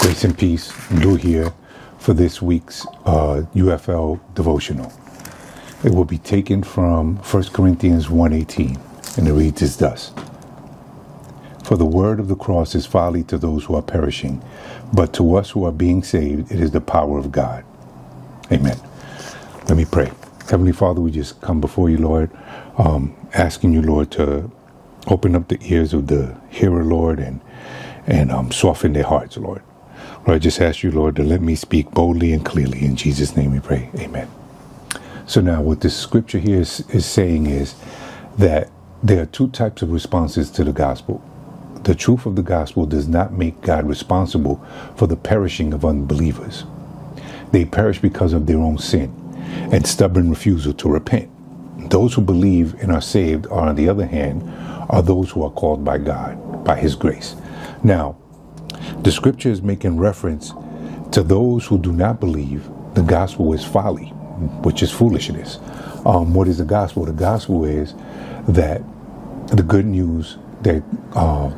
Grace and peace, Lou here for this week's UFL devotional. It will be taken from 1 Corinthians 1:18, and it reads as thus. For the word of the cross is folly to those who are perishing, but to us who are being saved, it is the power of God. Amen. Let me pray. Heavenly Father, we just come before you, Lord, asking you, Lord, to open up the ears of the hearer, Lord, and soften their hearts, Lord. Lord, I just ask you, Lord, to let me speak boldly and clearly. In Jesus' name we pray. Amen. So now what this scripture here is saying is that there are two types of responses to the gospel. The truth of the gospel does not make God responsible for the perishing of unbelievers. They perish because of their own sin and stubborn refusal to repent. Those who believe and are saved are, on the other hand, are those who are called by God, by his grace. Now, the scripture is making reference to those who do not believe. The gospel is folly, which is foolishness. What is the gospel? The gospel is that the good news that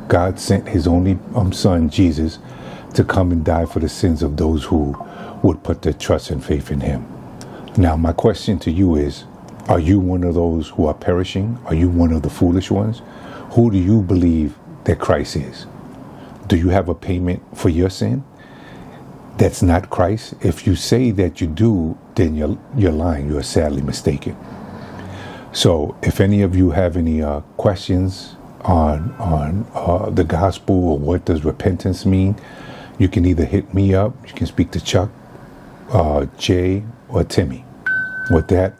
God sent his only son, Jesus, to come and die for the sins of those who would put their trust and faith in him. Now, my question to you is, are you one of those who are perishing? Are you one of the foolish ones? Who do you believe that Christ is? Do you have a payment for your sin that's not Christ? If you say that you do, then you're lying. You're sadly mistaken. So if any of you have any questions on the gospel or what does repentance mean, you can either hit me up, you can speak to Chuck, Jay, or Timmy. With that,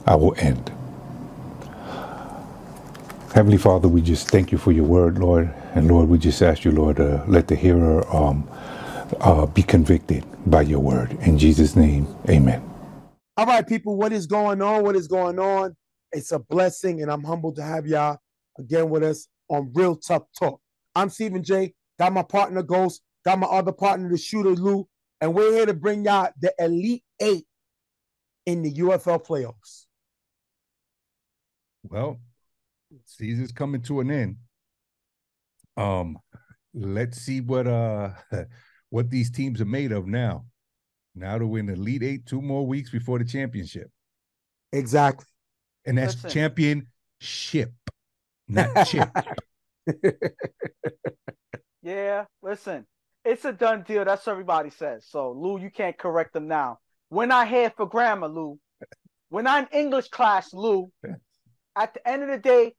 I will end. Heavenly Father, we just thank you for your word, Lord. And Lord, we just ask you, Lord, to let the hearer be convicted by your word. In Jesus' name, amen. All right, people, what is going on? What is going on? It's a blessing, and I'm humbled to have y'all again with us on Real Tough Talk. I'm Stephen J. Got my partner, Ghost. Got my other partner, the shooter, Lou. And we're here to bring y'all the Elite Eight in the UFL playoffs. Well, season's coming to an end. Let's see what these teams are made of now. Now that we're in the Elite Eight, 2 more weeks before the championship. Exactly. And that's championship, not chip. Yeah, listen. It's a done deal. That's what everybody says. So, Lou, you can't correct them now. We're not here for grammar, Lou. We're not in English class, Lou. At the end of the day,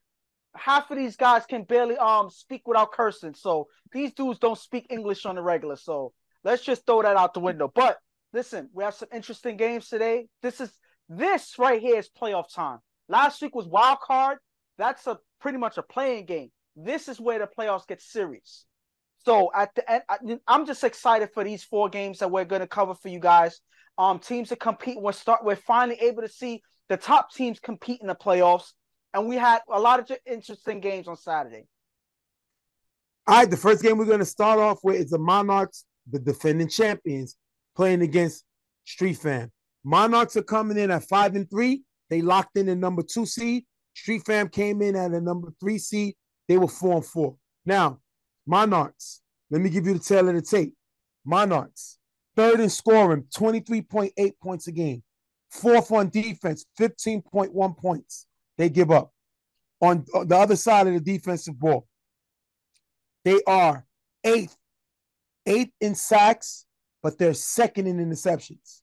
half of these guys can barely speak without cursing. So these dudes don't speak English on the regular. So let's just throw that out the window. But listen, we have some interesting games today. This right here is playoff time. Last week was wild card. That's pretty much a playing game. This is where the playoffs get serious. So at the end, I'm just excited for these 4 games that we're going to cover for you guys. Teams that compete. We're finally able to see the top teams compete in the playoffs. And we had a lot of interesting games on Saturday. All right, the first game we're going to start off with is the Monarchs, the defending champions, playing against Street Fam. Monarchs are coming in at 5-3. They locked in the number 2 seed. Street Fam came in at a number 3 seed. They were 4-4. Now, Monarchs, let me give you the tail of the tape. Monarchs, 3rd in scoring, 23.8 points a game. 4th on defense, 15.1 points. They give up. On the other side of the defensive ball, they are 8th in sacks, but they're 2nd in interceptions.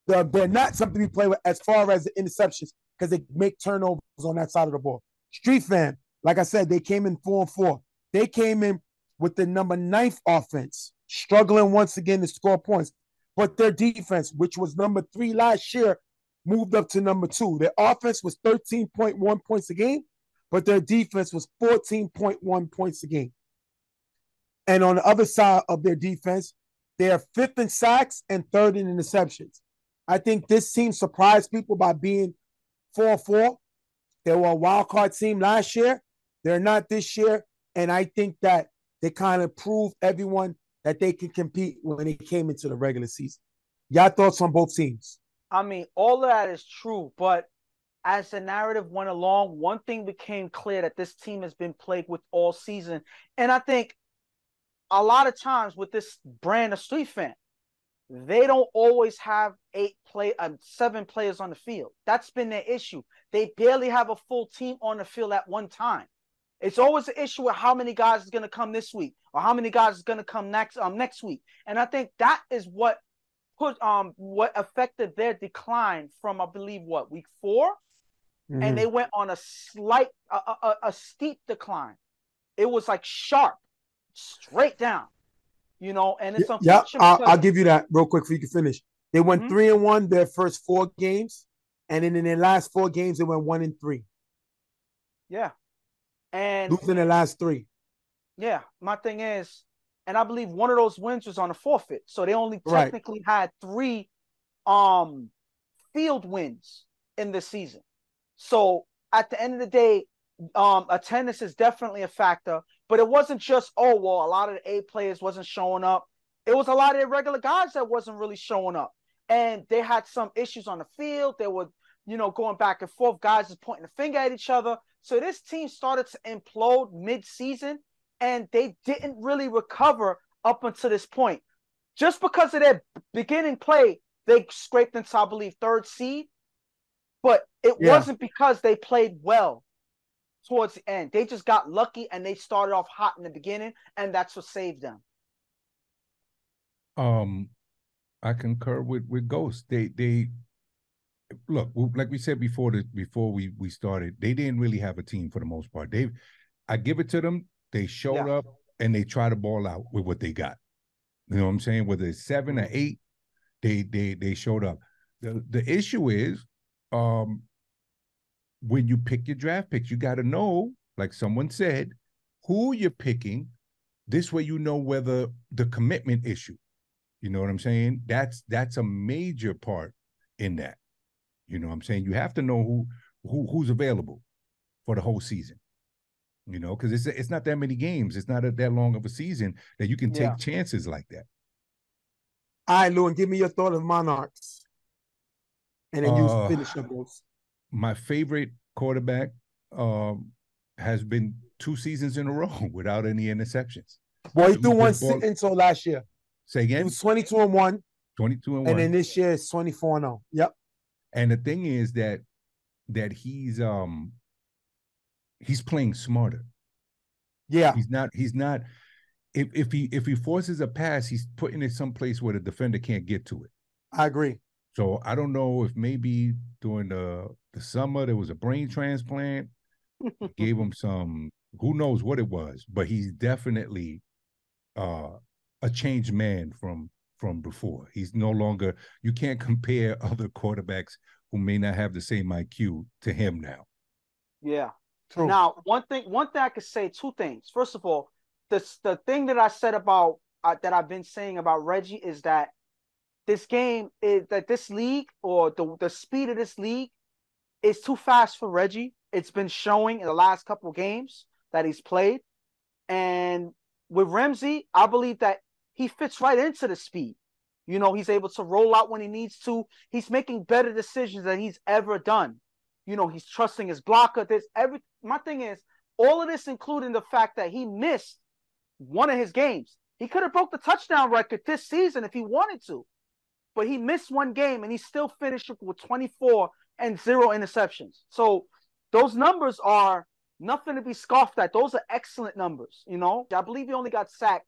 They're not something we play with as far as the interceptions because they make turnovers on that side of the ball. Street Fam, like I said, they came in 4-4. They came in with the number 9th offense, struggling once again to score points. But their defense, which was number 3 last year, moved up to number 2. Their offense was 13.1 points a game, but their defense was 14.1 points a game. And on the other side of their defense, they are 5th in sacks and 3rd in interceptions. I think this team surprised people by being 4-4. They were a wild card team last year. They're not this year. And I think that they kind of proved everyone that they can compete when they came into the regular season. Y'all thoughts on both teams? I mean, all of that is true, but as the narrative went along, one thing became clear that this team has been plagued with all season. And I think a lot of times with this brand of street fan, they don't always have 7 players on the field. That's been their issue. They barely have a full team on the field at one time. It's always an issue with how many guys is going to come this week or how many guys is going to come next week. And I think that is what affected their decline from, I believe, week 4, and they went on a steep decline. It was like sharp, straight down. And it's unfortunate. Yeah, I'll give you that real quick so you can finish. They went 3-1 their first 4 games, and then in their last 4 games, they went 1-3. Yeah. And losing their last 3. Yeah. My thing is, and I believe one of those wins was on a forfeit. So they only technically had 3 field wins in this season. So at the end of the day, attendance is definitely a factor, but it wasn't just, a lot of the A players wasn't showing up. It was a lot of the regular guys that wasn't really showing up. And they had some issues on the field. They were, going back and forth. Guys is pointing the finger at each other. So this team started to implode mid-season, and they didn't really recover up until this point. Just because of their beginning play, they scraped into, I believe, 3rd seed. But it wasn't because they played well towards the end. They just got lucky, and they started off hot in the beginning, and that's what saved them. I concur with Ghost. They look, like we said before we started, they didn't really have a team for the most part. I give it to them. They showed up and they try to ball out with what they got. You know what I'm saying? Whether it's 7 or 8, they showed up. The issue is, when you pick your draft picks, you got to know, like someone said, who you're picking. This way, whether the commitment issue. You know what I'm saying? That's a major part in that. You know what I'm saying? You have to know who's available for the whole season. Because it's not that many games. It's not that long of a season that you can take chances like that. All right, Lou, and give me your thought of Monarchs. And then you finish up those. My favorite quarterback has been 2 seasons in a row without any interceptions. Well, he threw one until last year. Say again? He was 22-1. 22-1. And then this year it's 24-0. Yep. And the thing is that he's playing smarter. Yeah. He's not if he forces a pass, he's putting it someplace where the defender can't get to it. I agree. So I don't know if maybe during the summer there was a brain transplant, gave him some, who knows what it was, but he's definitely a changed man from before. He's no longer, you can't compare other quarterbacks who may not have the same IQ to him now. Yeah. True. Now, one thing I could say, 2 things. First of all, the thing that I said about that I've been saying about Reggie is that this game is that this league, or the speed of this league, is too fast for Reggie. It's been showing in the last couple of games that he's played. And with Ramsey, I believe that he fits right into the speed. He's able to roll out when he needs to. He's making better decisions than he's ever done. He's trusting his blocker. My thing is, all of this, including the fact that he missed one of his games. He could have broke the touchdown record this season if he wanted to. But he missed one game, and he still finished with 24 and 0 interceptions. So those numbers are nothing to be scoffed at. Those are excellent numbers. I believe he only got sacked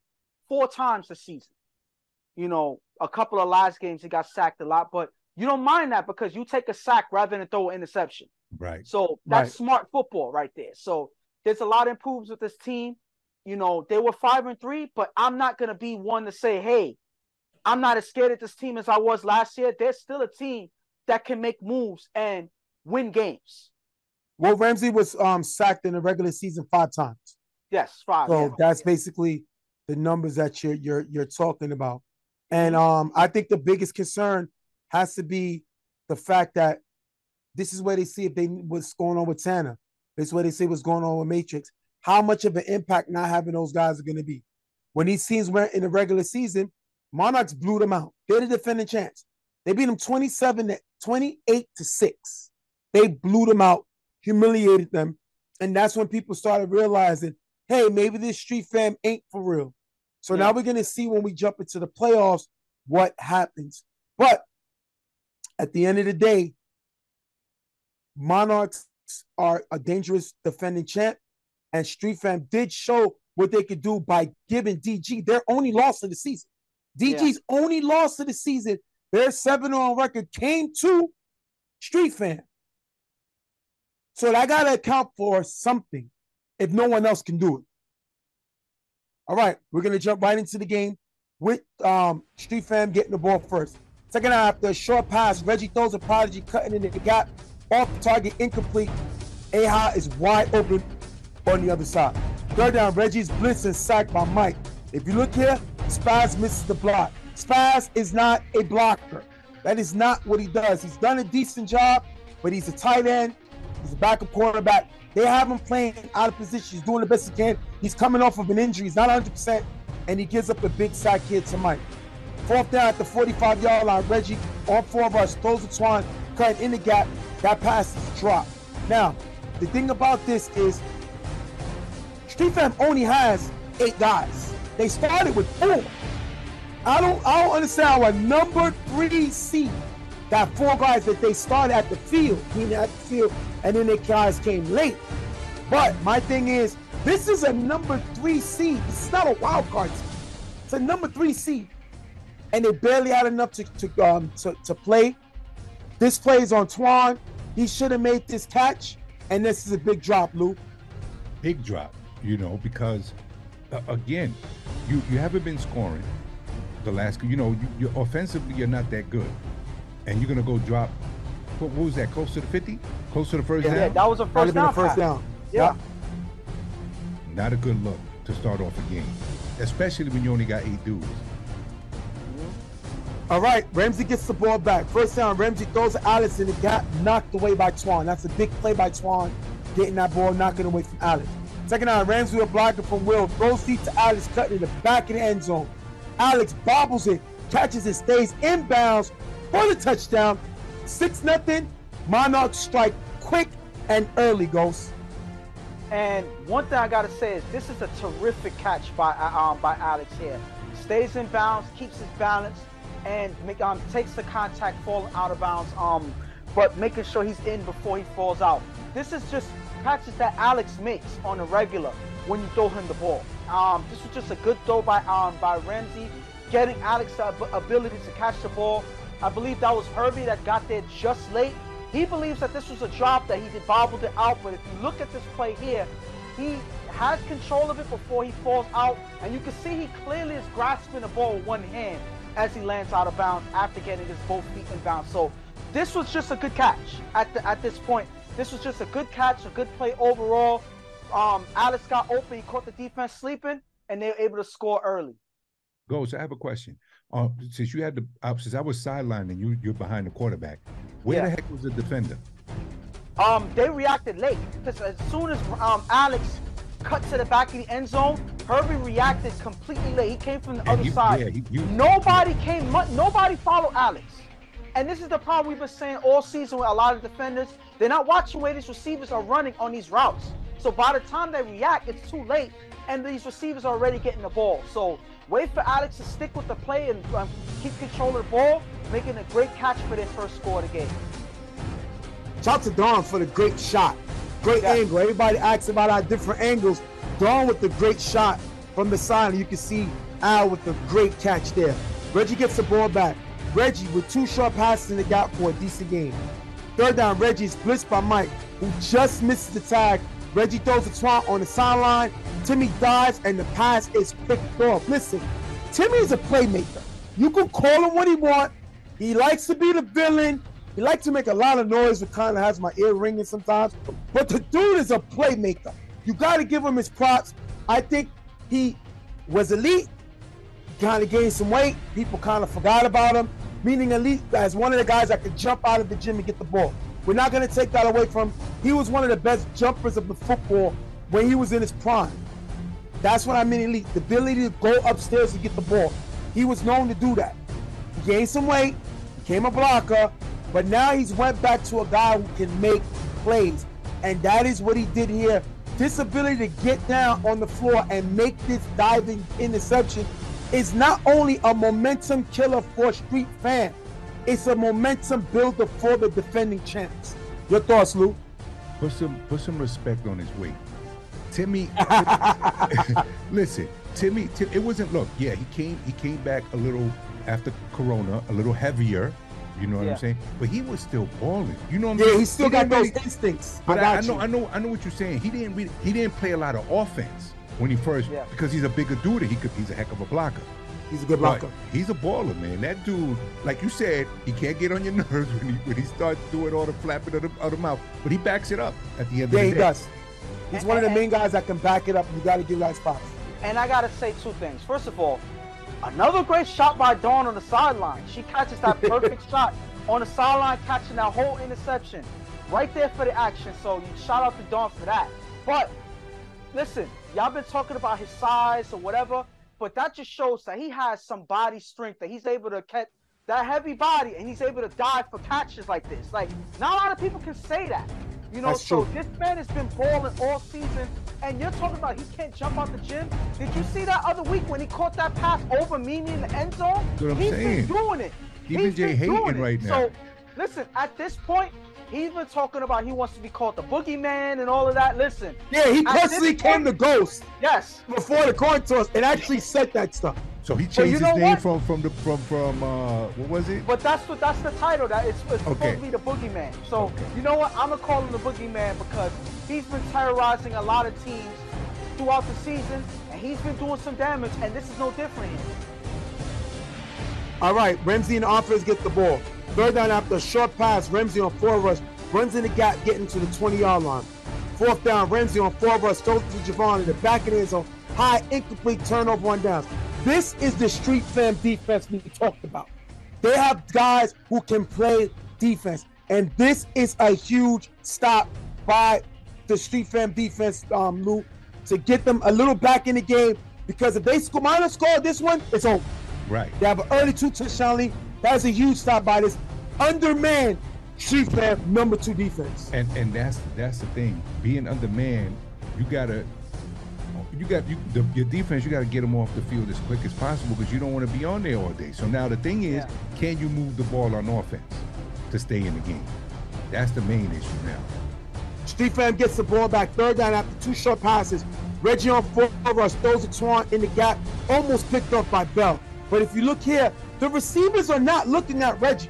4 times this season. A couple of last games he got sacked a lot, but you don't mind that because you take a sack rather than throw an interception. Right. So that's smart football right there. So there's a lot of improvements with this team. They were 5-3, but I'm not going to be one to say, hey, I'm not as scared of this team as I was last year. There's still a team that can make moves and win games. Well, Ramsey was sacked in the regular season 5 times. Yes, 5. So that's basically the numbers that you're talking about. And I think the biggest concern has to be the fact that this is where they see what's going on with Tanner. This is where they see what's going on with Matrix. How much of an impact not having those guys are going to be. When these teams went in the regular season, Monarchs blew them out. They're the defending champs. They beat them 28-6. They blew them out, humiliated them. And that's when people started realizing, hey, maybe this street fam ain't for real. So now we're going to see when we jump into the playoffs what happens. But at the end of the day, Monarchs are a dangerous defending champ, and Street Fam did show what they could do by giving DG their only loss of the season. DG's only loss of the season, their 7-0 on record, came to Street Fam. So I got to account for something if no one else can do it. All right, we're going to jump right into the game with Street Fam getting the ball first. Second half, after a short pass, Reggie throws a Prodigy cutting into the gap. Off target, incomplete. Aha is wide open on the other side. Third down, Reggie's blitz and sacked by Mike. If you look here, Spaz misses the block. Spaz is not a blocker. That is not what he does. He's done a decent job, but he's a tight end. He's a backup quarterback. They have him playing out of position. He's doing the best he can. He's coming off of an injury. He's not 100%, and he gives up a big sack here to Mike. Fourth down at the 45-yard line. Reggie on 4 of us throws the Twan, cutting in the gap. That pass is dropped. Now, the thing about this is Street Fam only has 8 guys. They started with 4. I don't understand how a number 3 seed got 4 guys that they started at the field, and then their guys came late. But my thing is, this is a number 3 seed. This is not a wild card team. It's a number 3 seed, and they barely had enough to play. This play is on Twan. He should have made this catch, and this is a big drop, Lou. Big drop, because again, you haven't been scoring the last. You offensively you're not that good, and you're gonna go drop. What was that? Close to the 50? Close to the first down? Yeah, that was a first down. Yeah. Not a good look to start off a game, especially when you only got 8 dudes. All right, Ramsey gets the ball back. First down, Ramsey throws Alex in the gap, knocked away by Twan. That's a big play by Twan, getting that ball, knocking away from Alex. Second down, Ramsey with a blocker from Will, throws deep to Alex, cutting in the back of the end zone. Alex bobbles it, catches it, stays inbounds for the touchdown. 6-0, Monarchs strike quick and early, Ghost. And one thing I gotta say is this is a terrific catch by Alex here. Stays in bounds, keeps his balance, and takes the contact falling out of bounds, but making sure he's in before he falls out. This is just catches that Alex makes on a regular when you throw him the ball. This was just a good throw by Ramsey, getting Alex the ability to catch the ball. I believe that was Herbie that got there just late. He believes that this was a drop, that he bobbled it out, but if you look at this play here, he has control of it before he falls out, and you can see he clearly is grasping the ball with one hand as he lands out of bounds after getting his both feet in bounds. So this was just a good catch at this point. This was just a good catch, a good play overall. Alex got open, he caught the defense sleeping, and they were able to score early. Ghost, I have a question. Since you had since I was sidelined and you're behind the quarterback, where the heck was the defender? They reacted late because as soon as Alex cut to the back of the end zone, Herbie reacted completely late. He came from the other side. Nobody followed Alex. And this is the problem we've been saying all season with a lot of defenders. They're not watching where these receivers are running on these routes. So by the time they react, it's too late, and these receivers are already getting the ball. So wait for Alex to stick with the play and keep control of the ball, making a great catch for their first score of the game. Shout out to Dawn for the great shot. Great angle. Everybody asks about our different angles. Dawn with the great shot from the side. You can see Al with the great catch there. Reggie gets the ball back. Reggie with 2 short passes in the gap for a decent game. Third down, Reggie is blitzed by Mike, who just misses the tag. Reggie throws a Twan on the sideline. Timmy dives, and the pass is picked off. Listen, Timmy is a playmaker. You can call him what he wants. He likes to be the villain. He likes to make a lot of noise. It kind of has my ear ringing sometimes. But the dude is a playmaker. You got to give him his props. I think he was elite. Kind of gained some weight. People kind of forgot about him. Meaning elite as one of the guys that could jump out of the gym and get the ball. We're not going to take that away from him. He was one of the best jumpers of the football when he was in his prime. That's what I mean elite. The ability to go upstairs and get the ball. He was known to do that. He gained some weight, became a blocker, but now he's went back to a guy who can make plays. And that is what he did here this ability to get down on the floor and make this diving interception is not only a momentum killer for Street Fan, it's a momentum builder for the defending champs. Your thoughts, Lou? Put some respect on his weight. Timmy, listen, Timmy, it wasn't, look, yeah, he came back a little after Corona, a little heavier, you know what I'm saying? But he was still balling. You know what I'm saying? Yeah, he still got those instincts. But I know what you're saying. He didn't play a lot of offense when he first, because he's a bigger dude. He's a heck of a blocker. He's a good blocker. But he's a baller, man. That dude, like you said, he can't get on your nerves when he starts doing all the flapping of the mouth. But he backs it up at the end of the day. Yeah, he does. He's one of the main guys that can back it up. You got to give guys props. And I got to say two things. First of all, another great shot by Dawn on the sideline. She catches that perfect shot on the sideline, catching that whole interception right there for the action. So you shout out to Dawn for that. But listen, y'all been talking about his size or whatever, but that just shows that he has some body strength, that he's able to catch that heavy body and he's able to dive for catches like this. Like, not a lot of people can say that. You know, That's true. This man has been balling all season, and you're talking about he can't jump out the gym. Did you see that other week when he caught that pass over Mimi in the end zone? That's what I'm He's saying. been doing it. Even Jay hating right now. So, listen, at this point, he's been talking about he wants to be called the boogeyman and all of that. Listen. Yeah, he personally came to Ghost. Yes. Before the coin toss and actually said that stuff. So he changed his name from what was it? But that's the title. That it's supposed to be the boogeyman. So you know what? I'm gonna call him the boogeyman because he's been terrorizing a lot of teams throughout the season, and he's been doing some damage. And this is no different here. All right, Ramsey and the offense get the ball. Third down after a short pass, Ramsey on 4 rush runs in the gap, getting to the 20-yard line. Fourth down, Ramsey on 4 rush throws to Javon in the back of the end zone. High, incomplete, turnover on downs. This is the Street Fam defense we talked about. They have guys who can play defense, and this is a huge stop by the Street Fam defense, Lou, to get them a little back in the game, because if they minus score this one, it's over. Right. They have an early 2-touchdown lead. That's a huge stop by this undermanned Street Fam #2 defense. And that's the thing. Being undermanned, your defense, you got to get them off the field as quick as possible because you don't want to be on there all day. So now the thing is, can you move the ball on offense to stay in the game? That's the main issue now. Street Fam gets the ball back. Third down after 2 short passes. Reggie on 4 rush throws to Twan in the gap, almost picked up by Bell. But if you look here, the receivers are not looking at Reggie.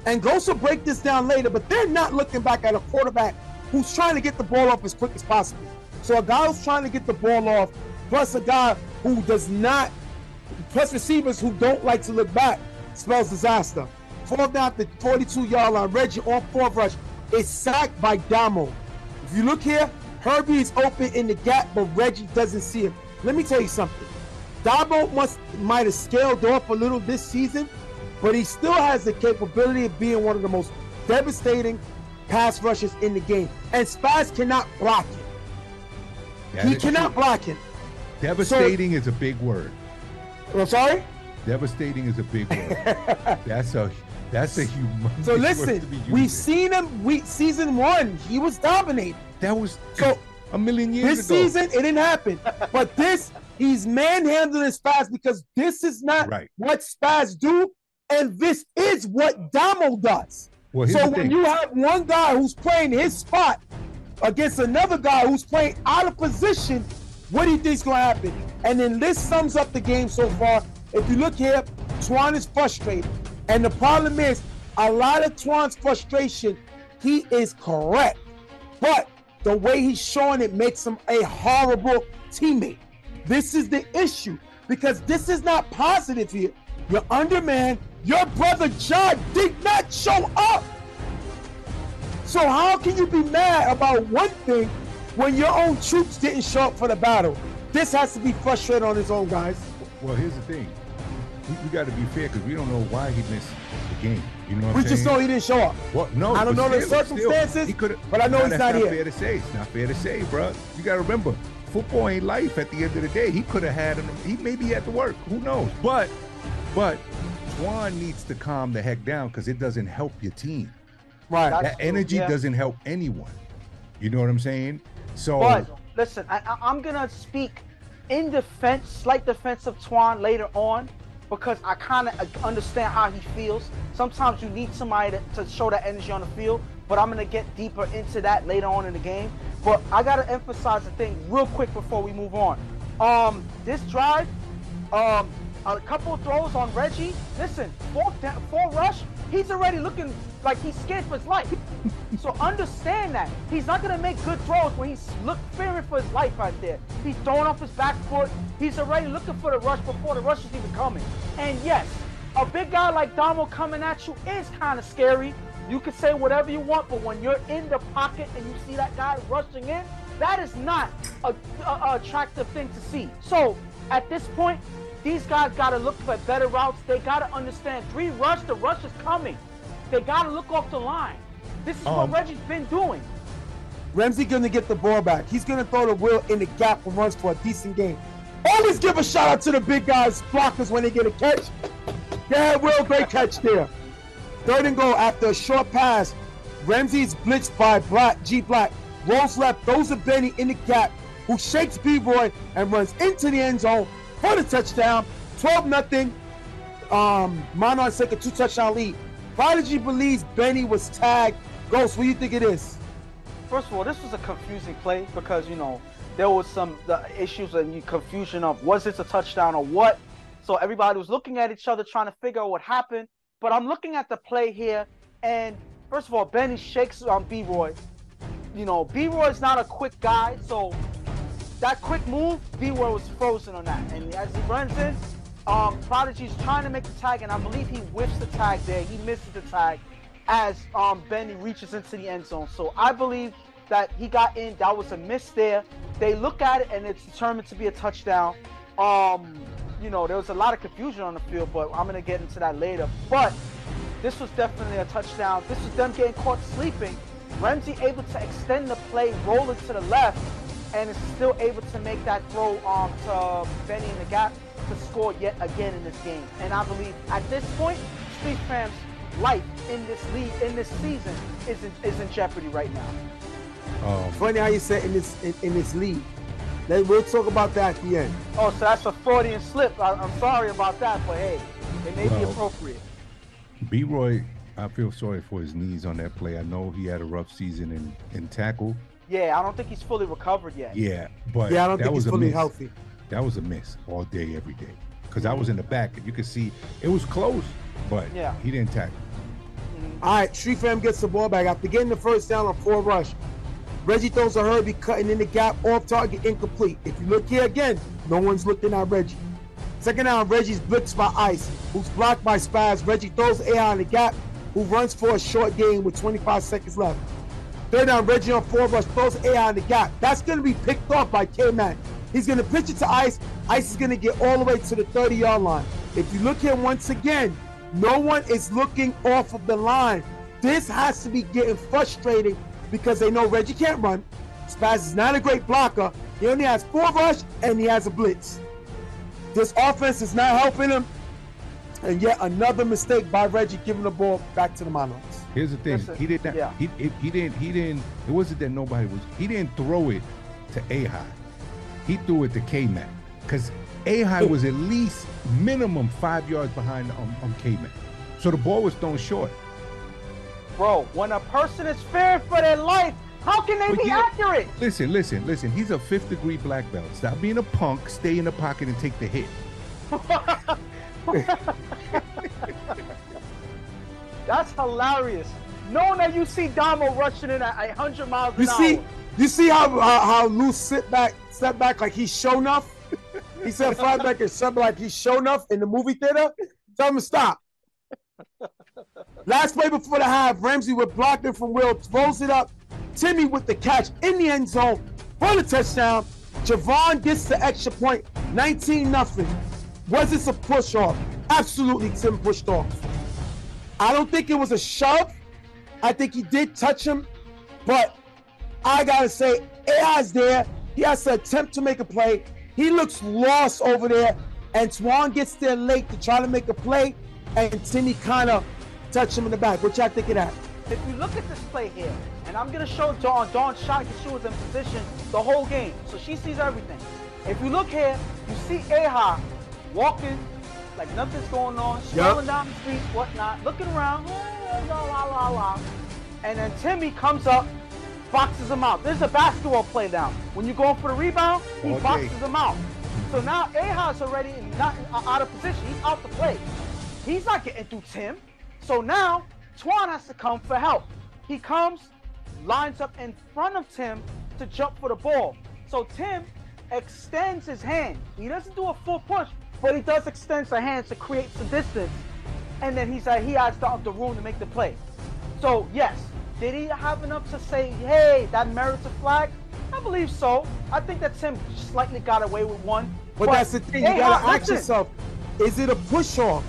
And Ghost will break this down later, but they're not looking back at a quarterback who's trying to get the ball off as quick as possible. So a guy who's trying to get the ball off, plus a guy who does not, plus receivers who don't like to look back, spells disaster. Fourth down at the 42-yard line, Reggie on 4 rush is sacked by Damo. If you look here, Herbie is open in the gap, but Reggie doesn't see him. Let me tell you something. Dabo might have scaled off a little this season, but he still has the capability of being one of the most devastating pass rushers in the game. And Spaz cannot block him. He cannot block him. Devastating is a big word. I'm sorry? Devastating is a big word. That's a humongous So word listen, to be using. we've seen him season 1. He was dominating. That was so a million years this ago. This season, it didn't happen. But he's manhandling Spaz because this is not what Spaz do, and this is what Damo does. Well, so when you have one guy who's playing his spot against another guy who's playing out of position, what do you think's going to happen? And then this sums up the game so far. If you look here, Twan is frustrated. And the problem is, a lot of Twan's frustration, he is correct. But the way he's showing it makes him a horrible teammate. This is the issue, because this is not positive here. You're undermanned. Your brother John did not show up. So how can you be mad about one thing when your own troops didn't show up for the battle? This has to be frustrated on his own, guys. Well, here's the thing. We got to be fair because we don't know why he missed the game. You know what I'm saying? We just know he didn't show up. Well, no, I don't know the circumstances, but I know he's not here. Fair to say. It's not fair to say, bro. You got to remember, football ain't life at the end of the day. He could have had him. He maybe had to work. Who knows? But Twan needs to calm the heck down because it doesn't help your team. Right. That energy doesn't help anyone. You know what I'm saying? So listen, I'm gonna speak in defense, slight defense of Twan later on, because I kind of understand how he feels. Sometimes you need somebody to show that energy on the field, but I'm gonna get deeper into that later on in the game. But I gotta emphasize the thing real quick before we move on. This drive, a couple of throws on Reggie. Listen, four rush. He's already looking like he's scared for his life. So understand that. He's not going to make good throws when he's fearing for his life right there. He's throwing off his back foot. He's already looking for the rush before the rush is even coming. And yes, a big guy like Damo coming at you is kind of scary. You can say whatever you want, but when you're in the pocket and you see that guy rushing in, that is not a attractive thing to see. So at this point, these guys got to look for better routes. They got to understand the rush is coming. They got to look off the line. This is what Reggie's been doing. Ramsey going to get the ball back. He's going to throw the Will in the gap and runs for a decent game. Always give a shout out to the big guys, blockers, when they get a catch. Yeah, Will, great catch there. 3rd and goal after a short pass. Ramsey's blitzed by G Black. Rolls left, throws a Benny in the gap, who shakes B-Boy and runs into the end zone for the touchdown. 12-0. Monarchs take a 2-touchdown lead. Prodigy believes Benny was tagged. Ghost, what do you think it is? First of all, this was a confusing play because, there was some issues and confusion of was this a touchdown or what. So everybody was looking at each other trying to figure out what happened. But I'm looking at the play here, and first of all, Benny shakes on B-Roy. B-Roy's not a quick guy, so that quick move, B-Roy was frozen on that. And as he runs in, Prodigy's trying to make the tag, and I believe he whiffs the tag there. He misses the tag as Benny reaches into the end zone. So I believe that he got in. That was a miss there. They look at it, and it's determined to be a touchdown. There was a lot of confusion on the field, but I'm going to get into that later. But this was definitely a touchdown. This was them getting caught sleeping. Ramsey able to extend the play, roll it to the left, and is still able to make that throw to Benny in the gap to score yet again in this game. And I believe at this point, Street Fam's life in this league, in this season, is in jeopardy right now. Funny how you said in this league. We'll talk about that at the end. Oh, so that's a Freudian slip. I'm sorry about that, but hey, it may be appropriate. B-Roy, I feel sorry for his knees on that play. I know he had a rough season in tackle. Yeah, I don't think he's fully recovered yet. Yeah, but I don't think he's fully healthy. That was a miss all day, every day. Because I was in the back, and you could see it was close, but he didn't tackle. All right, Street Fam gets the ball back after getting the first down on 4 rush. Reggie throws a Herbie cutting in the gap, off target, incomplete. If you look here again, no one's looking at Reggie. Second down, Reggie's blitzed by Ice, who's blocked by Spaz. Reggie throws AI in the gap, who runs for a short gain with 25 seconds left. 3rd down, Reggie on 4 rush, throws AI in the gap. That's going to be picked off by K-Man. He's going to pitch it to Ice. Ice is going to get all the way to the 30-yard line. If you look here once again, no one is looking off of the line. This has to be getting frustrating because they know Reggie can't run. Spaz is not a great blocker. He only has 4 rush and he has a blitz. This offense is not helping him. And yet another mistake by Reggie giving the ball back to the Monarchs. Here's the thing. He did not. Yeah. He didn't. It wasn't that nobody was. He didn't throw it to A-High. He threw it to K-Man because A-High was at least minimum 5 yards behind K-Man. So the ball was thrown short. Bro, when a person is fearing for their life, how can they be accurate? Listen. He's a 5th degree black belt. Stop being a punk, stay in the pocket and take the hit. That's hilarious. Knowing that you see Damo rushing in at 100 miles an hour. You see how Lou step back like he's show enough? He said fly back and step like he's show enough in the movie theater. Tell him to stop. Last play before the half, Ramsey with blocking from Will, throws it up. Timmy with the catch in the end zone for the touchdown. Javon gets the extra point, 19-0. Was this a push off? Absolutely, Tim pushed off. I don't think it was a shove. I think he did touch him, but I gotta say, AI's there. He has to attempt to make a play. He looks lost over there, and Twan gets there late to try to make a play, and Timmy kind of touched him in the back. What y'all think of that? if you look at this play here, and I'm gonna show Dawn's shot because she was in position the whole game, so she sees everything. If you look here, you see Aha walking like nothing's going on, strolling down the street, whatnot, looking around, and then Timmy comes up, boxes him out. There's a basketball play now. When you're going for the rebound, he boxes him out. So now Aha's already not out of position. He's out the play. He's not getting through Tim. So now Twan has to come for help. He comes, lines up in front of Tim to jump for the ball. So Tim extends his hand. He doesn't do a full push, but he does extend his hand to create some distance. And then he has the room to make the play. So yes, did he have enough to say, hey, that merits a flag? I believe so. I think that Tim slightly got away with one. But that's the thing. You gotta ask yourself, is it a push off?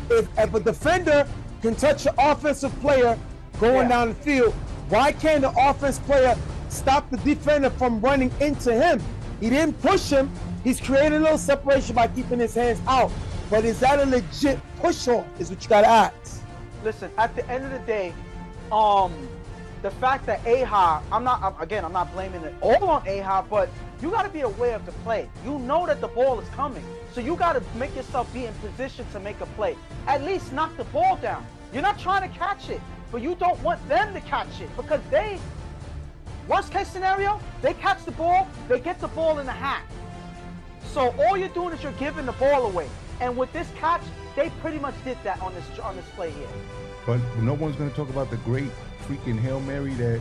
If a defender can touch an offensive player going down the field, why can't the offense player stop the defender from running into him? He didn't push him. He's creating a little separation by keeping his hands out. But is that a legit push off? Is what you gotta ask. Listen, at the end of the day, the fact that Aha, I'm not blaming it all on Aha, but you got to be aware of the play. You know that the ball is coming, so you got to make yourself be in position to make a play. At least knock the ball down. You're not trying to catch it, but you don't want them to catch it because worst case scenario, they catch the ball, they get the ball in the hat. So all you're doing is you're giving the ball away. And with this catch, they pretty much did that on this play here. But no one's going to talk about the great freaking Hail Mary that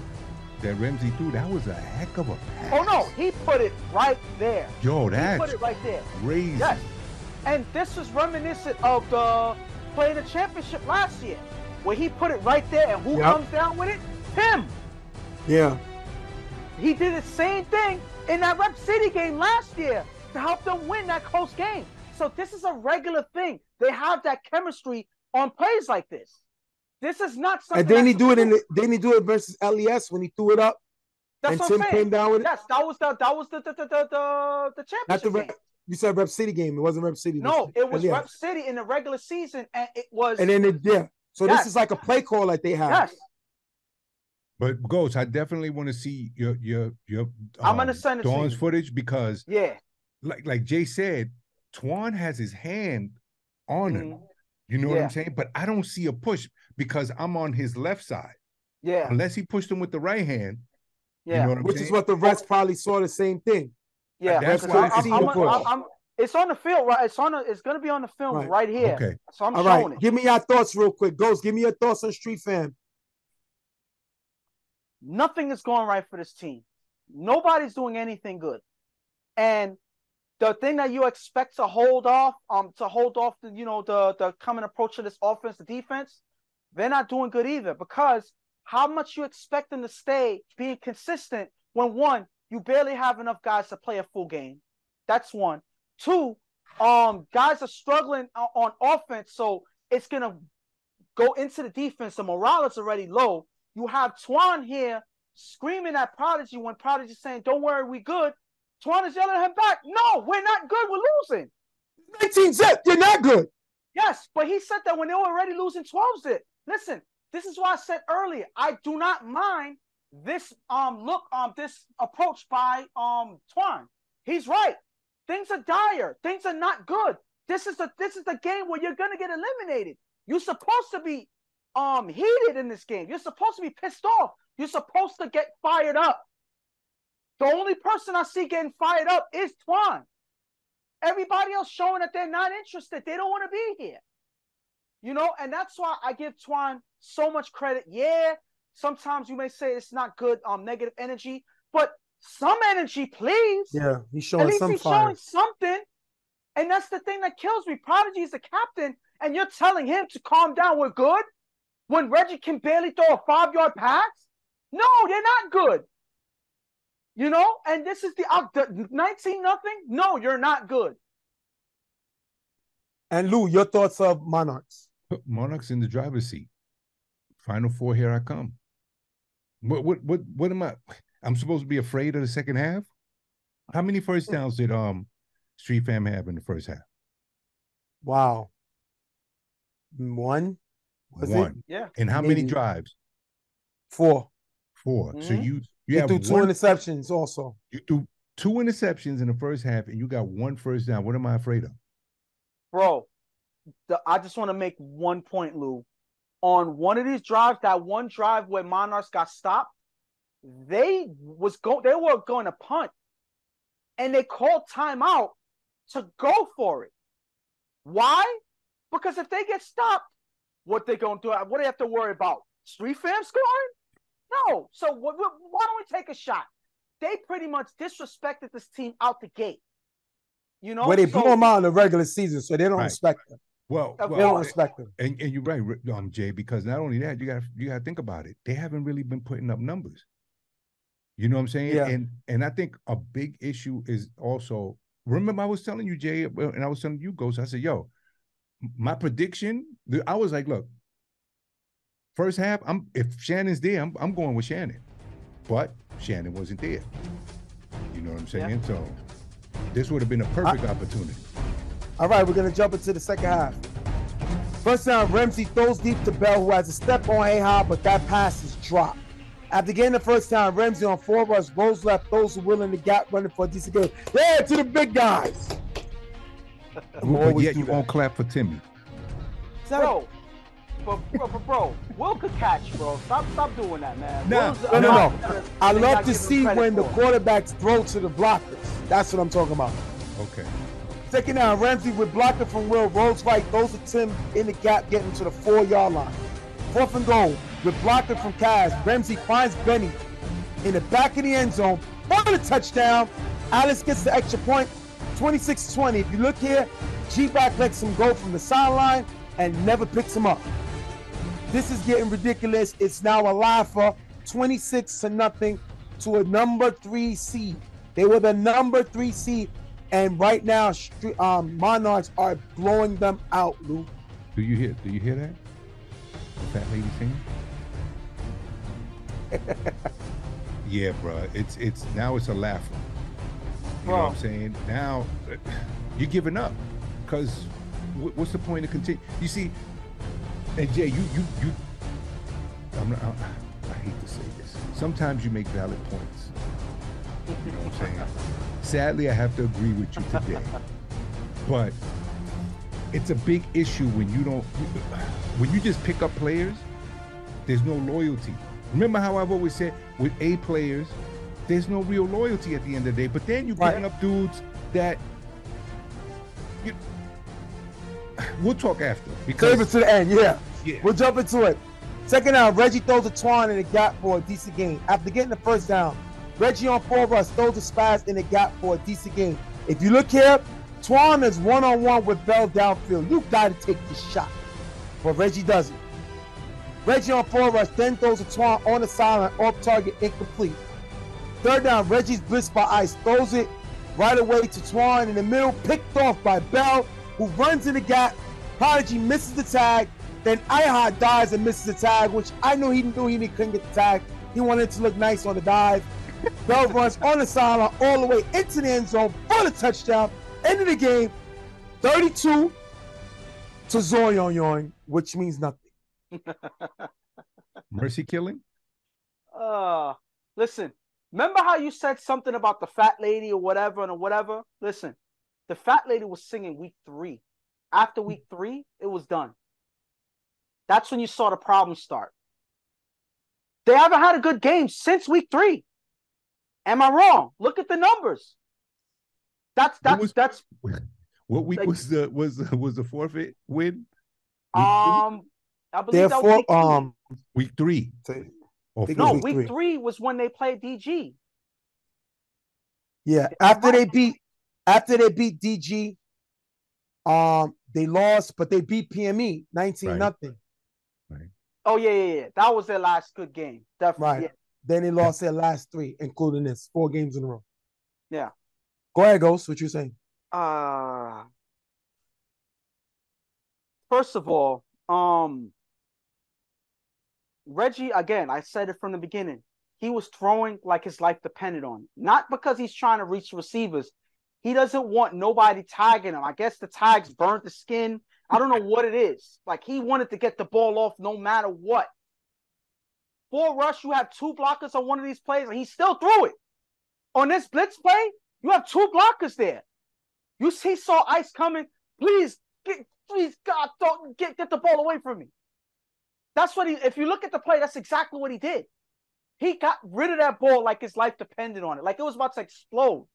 Ramsey threw. That was a heck of a pass. Oh, no. He put it right there. Yo, that's he put it right there. crazy. Yes. And this is reminiscent of the play in the championship last year, where he put it right there, and who comes down with it? Tim. Yeah. He did the same thing in that Rep City game last year to help them win that close game. So this is a regular thing. They have that chemistry on plays like this. This is not something. And then he do it versus LES when he threw it up. That's and what Tim I'm saying. came down with it. Yes, that was the championship game. You said Rep City game. It wasn't Rep City. No, it was Rep City in the regular season, and it was. And then So this is like a play call that they have. Yes. But Ghost, I definitely want to see your I'm gonna send it Dawn's to you. footage because like Jay said, Twan has his hand on him. You know what I'm saying? But I don't see a push because I'm on his left side. Yeah. Unless he pushed him with the right hand. Yeah. You know what I'm Which saying? is what the refs probably saw the same thing. Yeah. That's why it's on the field, right? It's gonna be on the film right here. Okay. So I'm showing it. Give me your thoughts real quick. Ghost, give me your thoughts on Street Fam. Nothing is going right for this team. Nobody's doing anything good. And the thing that you expect to hold off the coming approach of this offense, the defense, they're not doing good either because how much you expect them to stay being consistent when one, you barely have enough guys to play a full game. That's one. Two, guys are struggling on offense, so it's gonna go into the defense. The morale is already low. You have Twan here screaming at Prodigy when Prodigy's saying, "Don't worry, we good." Twan is yelling at him back, "No, we're not good. We're losing." 19-zip, you're not good. Yes, but he said that when they were already losing 12-zip. Listen, this is why I said earlier, I do not mind this this approach by Twan. He's right. Things are dire. Things are not good. This is the game where you're gonna get eliminated. You're supposed to be heated in this game. You're supposed to be pissed off. You're supposed to get fired up. The only person I see getting fired up is Twan. Everybody else showing that they're not interested. They don't want to be here. You know, and that's why I give Twan so much credit. Yeah, sometimes you may say it's not good, negative energy, but some energy, please. Yeah, he's showing At least some he's fire. showing something. And that's the thing that kills me. Prodigy is the captain, and you're telling him to calm down. We're good. When Reggie can barely throw a 5-yard pass? No, they're not good. You know, and this is the 19-0. No, you're not good. And Lou, your thoughts of Monarchs? Monarchs in the driver's seat. Final four, here I come. What am I? I'm supposed to be afraid of the second half? How many first downs did Street Fam have in the first half? Wow. One? Was One. it? Yeah. And how many drives? 4. 4. So you He have threw 2 interceptions also. You threw 2 interceptions in the first half, and you got 1 first down. What am I afraid of? Bro, I just want to make one point, Lou. On one of these drives, that one drive where Monarchs got stopped, they were going to punt, and they called timeout to go for it. Why? Because if they get stopped, what they going to do? What do they have to worry about? Street fam scoring? No. So why don't we take a shot? They pretty much disrespected this team out the gate. You know, Well, they blew them out in the regular season, so they don't respect them. Well, they don't respect them. And you're right, Jay, because not only that, you got to think about it. They haven't really been putting up numbers. You know what I'm saying? Yeah. And I think a big issue is also, remember I was telling you, Jay, and I was telling you, Ghost, I said, yo, my prediction, I was like, look, first half, if Shannon's there, I'm going with Shannon. But Shannon wasn't there. You know what I'm saying? Yeah. So this would have been a perfect opportunity. All right, we're going to jump into the second half. First down, Ramsey throws deep to Bell, who has a step on Hayha, but that pass is dropped. After getting the first down, Ramsey on 4 rush, rolls left, those who willing the gap, running for a decent game. Yeah, to the big guys. But yet you won't clap for Timmy. Bro, bro, Will could catch, bro. Stop doing that, man. No. I love to see when the quarterbacks throw to the blockers. That's what I'm talking about. Okay. Second down, Ramsey with blocker from Will, rolls right, throws to Tim in the gap, getting to the 4-yard line. 4th and goal, with blocker from Kaz, Ramsey finds Benny in the back of the end zone for the touchdown. Alice gets the extra point, 26-20. If you look here, G-Back lets him go from the sideline and never picks him up. This is getting ridiculous. It's now a lifer, 26-0 to a number 3 seed. They were the number 3 seed, and right now, Monarchs are blowing them out, Lou. Do you hear that? Fat lady singing? Yeah, bro. It's now it's a laugher. You know what I'm saying? Now you're giving up because what's the point of continue? You see, and Jay, you I hate to say this. Sometimes you make valid points. You know what I'm saying? Sadly, I have to agree with you today. But it's a big issue when you just pick up players, there's no loyalty. Remember how I've always said with A players, there's no real loyalty at the end of the day. But then you're picking up dudes that we'll talk after. Save it to the end, yeah. We'll jump into it. Second down, Reggie throws a Twan in the gap for a decent game. After getting the first down, Reggie on 4 rush throws a Spaz in the gap for a decent game. If you look here, Twan is one-on-one with Bell downfield. You got to take this shot. But Reggie doesn't. Reggie on 4 rush, then throws a Twan on the sideline, off target, incomplete. Third down, Reggie's blitzed by Ice, throws it right away to Twan in the middle, picked off by Bell, who runs in the gap. Prodigy misses the tag. Then Ihad dives and misses the tag, which I knew he couldn't get the tag. He wanted to look nice on the dive. Bell runs on the sideline all the way into the end zone for the touchdown. End of the game, 32 to Zoyoyoing, which means nothing. Mercy killing? Listen, remember how you said something about the fat lady or whatever? Listen, the fat lady was singing week 3. After week 3, it was done. That's when you saw the problem start. They haven't had a good game since week 3. Am I wrong? Look at the numbers. What week was the forfeit win? I believe that was week 3. Week 3 was when they played DG. Yeah, after they beat DG, they lost, but they beat PME 19-0. Right. Oh yeah. That was their last good game. Definitely. Right. Yeah. Then they lost their last 3, including this 4 games in a row. Yeah. Go ahead, Ghost. What you saying? First of all, Reggie, again, I said it from the beginning. He was throwing like his life depended on it. Not because he's trying to reach receivers. He doesn't want nobody tagging him. I guess the tags burnt the skin. I don't know what it is. Like, he wanted to get the ball off no matter what. 4 rush, you have 2 blockers on one of these plays, and he still threw it. On this blitz play, you have 2 blockers there. He saw ice coming. Please, God, don't get the ball away from me. That's what if you look at the play, that's exactly what he did. He got rid of that ball like his life depended on it, like it was about to explode.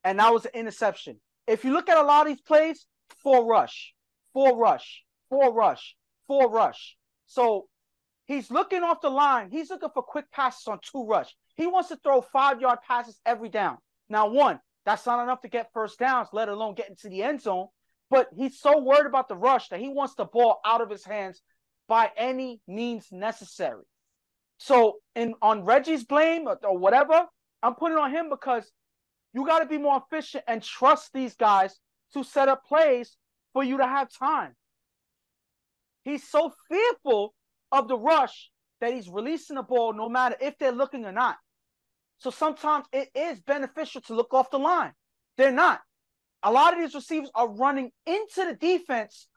And that was an interception. If you look at a lot of these plays, 4 rush, 4 rush, 4 rush, 4 rush. So he's looking off the line. He's looking for quick passes on 2 rush. He wants to throw 5-yard passes every down. Now, 1, that's not enough to get first downs, let alone get into the end zone. But he's so worried about the rush that he wants the ball out of his hands by any means necessary. So on Reggie's blame or whatever, I'm putting it on him because you got to be more efficient and trust these guys to set up plays for you to have time. He's so fearful of the rush that he's releasing the ball no matter if they're looking or not. So sometimes it is beneficial to look off the line. They're not. A lot of these receivers are running into the defense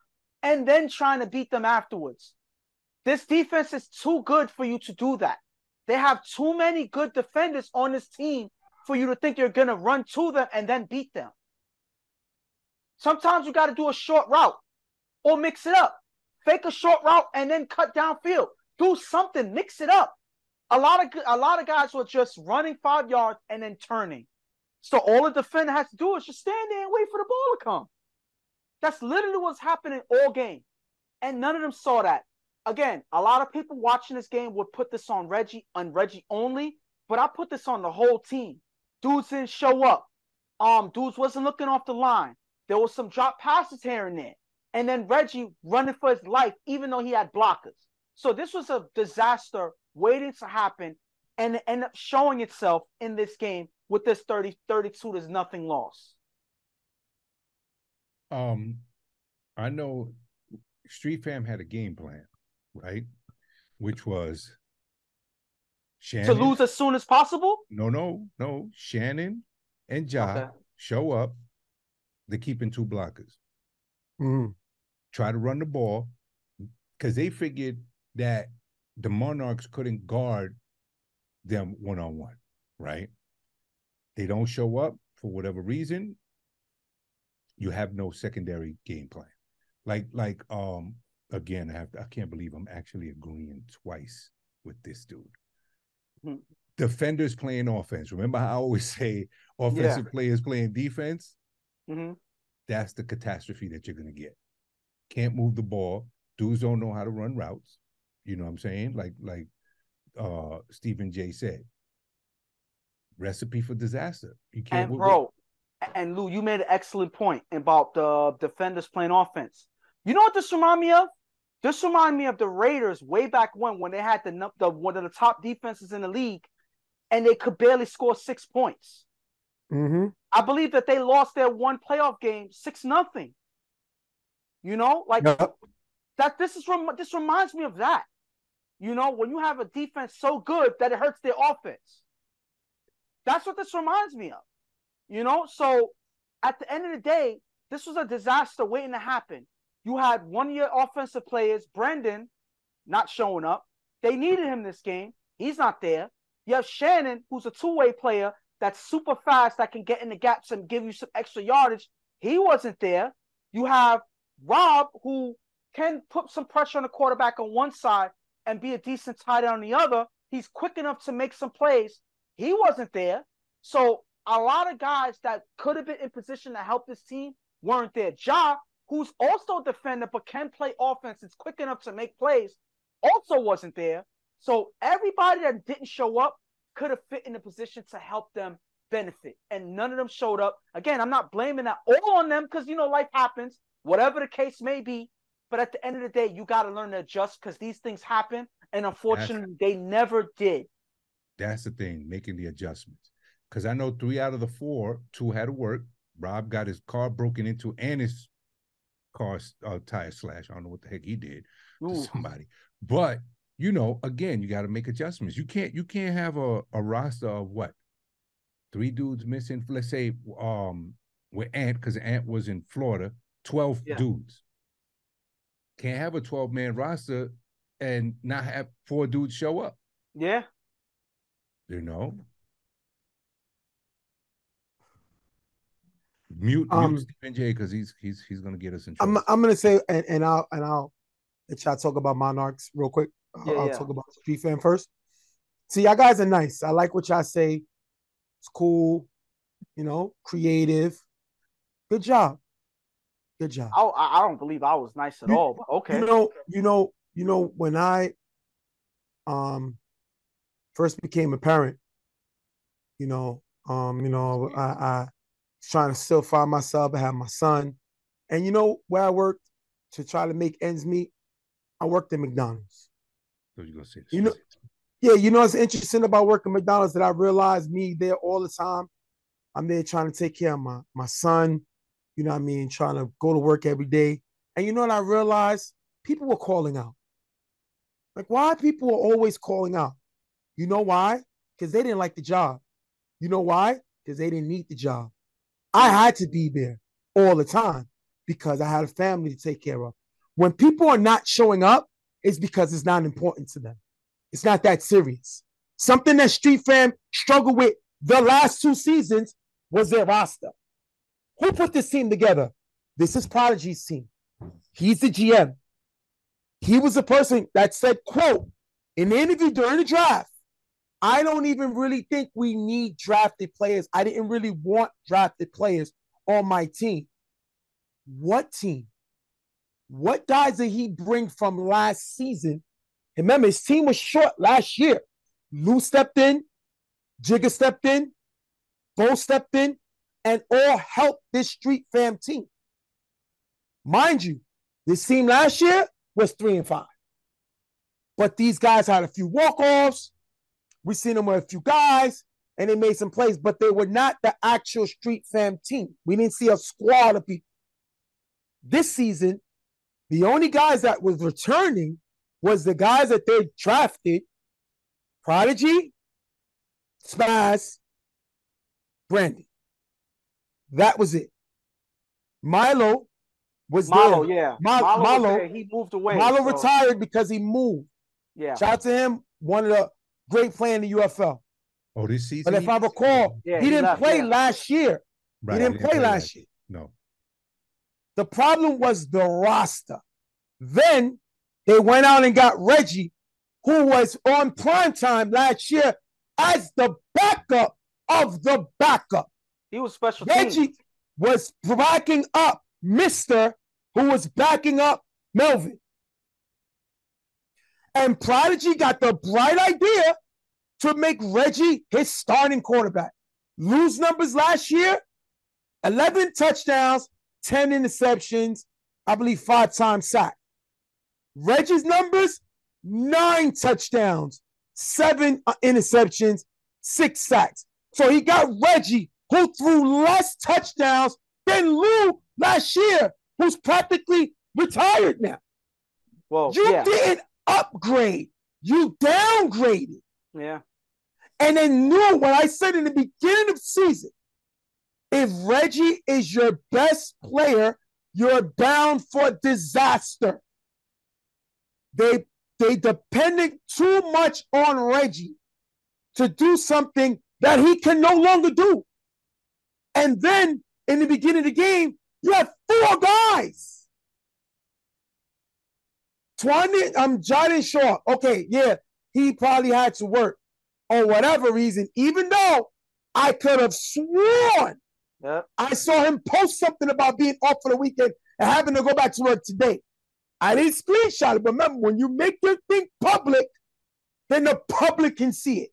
and then trying to beat them afterwards. This defense is too good for you to do that. They have too many good defenders on this team for you to think you're going to run to them and then beat them. Sometimes you got to do a short route or mix it up. Fake a short route and then cut downfield. Do something. Mix it up. A lot of guys were just running 5 yards and then turning. So all the defender has to do is just stand there and wait for the ball to come. That's literally what's happening all game. And none of them saw that. Again, a lot of people watching this game would put this on Reggie only, but I put this on the whole team. Dudes didn't show up. Dudes wasn't looking off the line. There was some drop passes here and there. And then Reggie running for his life, even though he had blockers. So this was a disaster waiting to happen, and it ended up showing itself in this game with this 30-32. There's nothing lost. I know Street Fam had a game plan, right? Which was Shannon to lose as soon as possible. No. Shannon and Ja show up. They're keeping 2 blockers. Try to run the ball because they figured that the Monarchs couldn't guard them one-on-one, right? They don't show up for whatever reason. You have no secondary game plan. Like again, I can't believe I'm actually agreeing twice with this dude. Defenders playing offense. Remember how I always say offensive players playing defense? That's the catastrophe that you're going to get. Can't move the ball. Dudes don't know how to run routes. You know what I'm saying? Like Stephen J said. Recipe for disaster. You can't. And bro, and Lou, you made an excellent point about the defenders playing offense. You know what this remind me of? This remind me of the Raiders way back when they had the one of the top defenses in the league, and they could barely score 6 points. I believe that they lost their one playoff game 6-0. You know, like that. This reminds me of that. You know, when you have a defense so good that it hurts their offense. That's what this reminds me of. You know, so at the end of the day, this was a disaster waiting to happen. You had one of your offensive players, Brendan, not showing up. They needed him this game. He's not there. You have Shannon, who's a 2-way player that's super fast, that can get in the gaps and give you some extra yardage. He wasn't there. You have Rob, who can put some pressure on the quarterback on one side and be a decent tight end on the other. He's quick enough to make some plays. He wasn't there. So a lot of guys that could have been in position to help this team weren't there. Ja, who's also a defender but can play offense, is quick enough to make plays, also wasn't there. So everybody that didn't show up could have fit in a position to help them benefit. And none of them showed up. Again, I'm not blaming that all on them because, you know, life happens, whatever the case may be. But at the end of the day, you got to learn to adjust because these things happen. And unfortunately, they never did. That's the thing, making the adjustments. Because I know 3 out of the 4, 2 had to work. Rob got his car broken into and his car tire slashed. I don't know what the heck he did to somebody. But, you know, again, you got to make adjustments. You can't have a roster of what? 3 dudes missing. Let's say with Ant, because Ant was in Florida, 12 dudes. Can't have a 12-man roster and not have 4 dudes show up. Yeah. You know? Mute Stephen J because he's gonna get us in trouble. I'm gonna say and I'll let y'all talk about Monarchs real quick. I'll talk about Street Fan first. See, y'all guys are nice. I like what y'all say. It's cool, creative. Good job. Good job. I don't believe I was nice at all, but okay. When I first became a parent, I was trying to still find myself. I had my son. And where I worked to try to make ends meet, I worked at McDonald's. So you're gonna say this. What's interesting about working at McDonald's that I realized me there all the time. I'm there trying to take care of my son, trying to go to work every day. And you know what I realized? People were calling out. Like, why people are always calling out? You know why? Because they didn't like the job. You know why? Because they didn't need the job. I had to be there all the time because I had a family to take care of. When people are not showing up, it's because it's not important to them. It's not that serious. Something that Street Fam struggled with the last 2 seasons was their roster. Who put this team together? This is Prodigy's team. He's the GM. He was the person that said, quote, in the interview during the draft, I don't even really think we need drafted players. I didn't really want drafted players on my team. What team? What guys did he bring from last season? Remember, his team was short last year. Lou stepped in, Jigga stepped in, Bo stepped in, and all helped this Street Fam team. Mind you, this team last year was 3-5. But these guys had a few walk-offs. We seen them with a few guys, and they made some plays, but they were not the actual Street Fam team. We didn't see a squad of people. This season, the only guys that was returning was the guys that they drafted: Prodigy, Spaz, Brandon. That was it. Milo was there. Yeah. Milo, he moved away. Milo retired because he moved. Yeah. Shout out to him, one of the great players in the UFL. Oh, this season? But if I recall, he didn't play last year. Right, he didn't play last year. No. The problem was the roster. Then they went out and got Reggie, who was on primetime last year as the backup of the backup. He was special. Reggie was backing up Mr., who was backing up Melvin. And Prodigy got the bright idea to make Reggie his starting quarterback. Lou's numbers last year, 11 touchdowns, 10 interceptions, I believe 5 times sack. Reggie's numbers, 9 touchdowns, 7 interceptions, 6 sacks. So he got Reggie, who threw less touchdowns than Lou last year, who's practically retired now. Well, you didn't upgrade. You downgraded. Yeah. And they knew what I said in the beginning of the season. If Reggie is your best player, you're bound for disaster. They depended too much on Reggie to do something that he can no longer do. And then in the beginning of the game, you had 4 guys. Jadon Shaw. Okay, yeah, he probably had to work or whatever reason, even though I could have sworn I saw him post something about being off for the weekend and having to go back to work today. I didn't screenshot it, but remember, when you make your thing public, then the public can see it.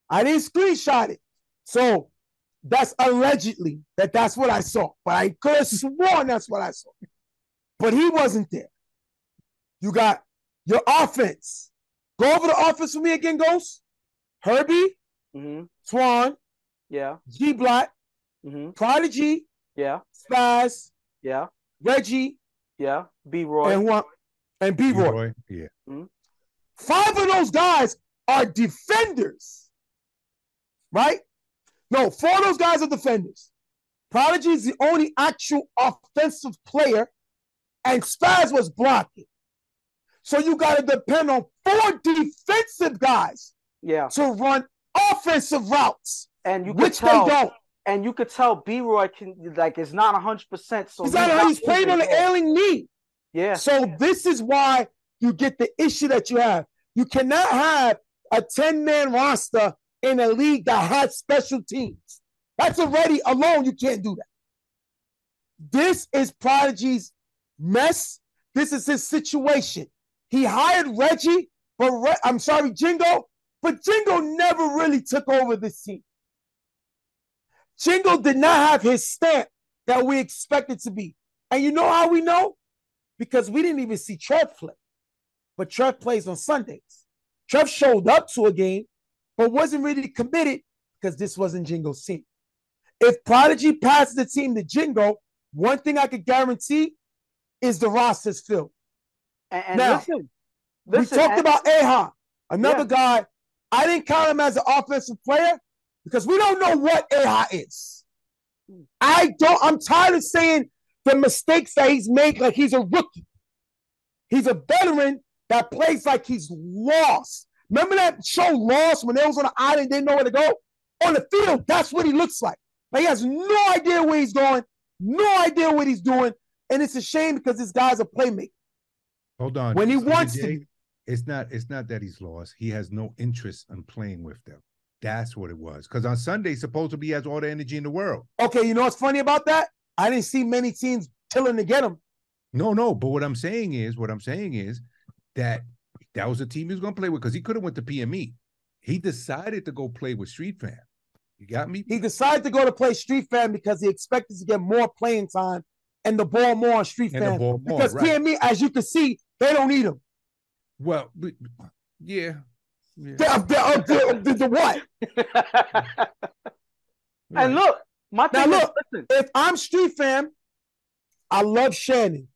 I didn't screenshot it. So that's allegedly that's what I saw. But I could have sworn that's what I saw. But he wasn't there. You got your offense. Go over the offense for me again, Ghost. Herbie, Swan, G-Block, Prodigy, Spaz, Reggie, B-Roy, and B-Roy. Yeah. 5 of those guys are defenders, right? No, 4 of those guys are defenders. Prodigy is the only actual offensive player, and Spaz was blocking. So you got to depend on 4 defensive guys to run offensive routes, and you which they don't. And you could tell B-Roy is not 100%. So he's playing on an ailing knee. Yeah. So this is why you get the issue that you have. You cannot have a 10-man roster in a league that has special teams. That's already alone. You can't do that. This is Prodigy's mess. This is his situation. He hired Reggie, Jingo, but Jingo never really took over this team. Jingo did not have his stamp that we expected to be. And you know how we know? Because we didn't even see Trev play. But Trev plays on Sundays. Trev showed up to a game, but wasn't really committed because this wasn't Jingo's team. If Prodigy passes the team to Jingo, one thing I could guarantee is the roster's filled. And now, we talked about Aha, another guy. I didn't count him as an offensive player because we don't know what Aha is. I'm tired of saying the mistakes that he's made like he's a rookie. He's a veteran that plays like he's lost. Remember that show Lost when they was on the island, they didn't know where to go? On the field, that's what he looks like. Like he has no idea where he's going, no idea what he's doing, and it's a shame because this guy's a playmaker. Hold on. When he wants to. It's not that he's lost. He has no interest in playing with them. That's what it was. Because on Sunday, supposedly he has all the energy in the world. Okay, you know what's funny about that? I didn't see many teams killing to get him. No. But what I'm saying is that was the team he was going to play with because he could have went to PME. He decided to go play with Street Fam. You got me? He decided to go to play Street Fam because he expected to get more playing time and the ball more on Street Fam. Because PME, as you can see, they don't need him. Well, yeah. The what? And look, if I'm Street Fam, I love Shannon.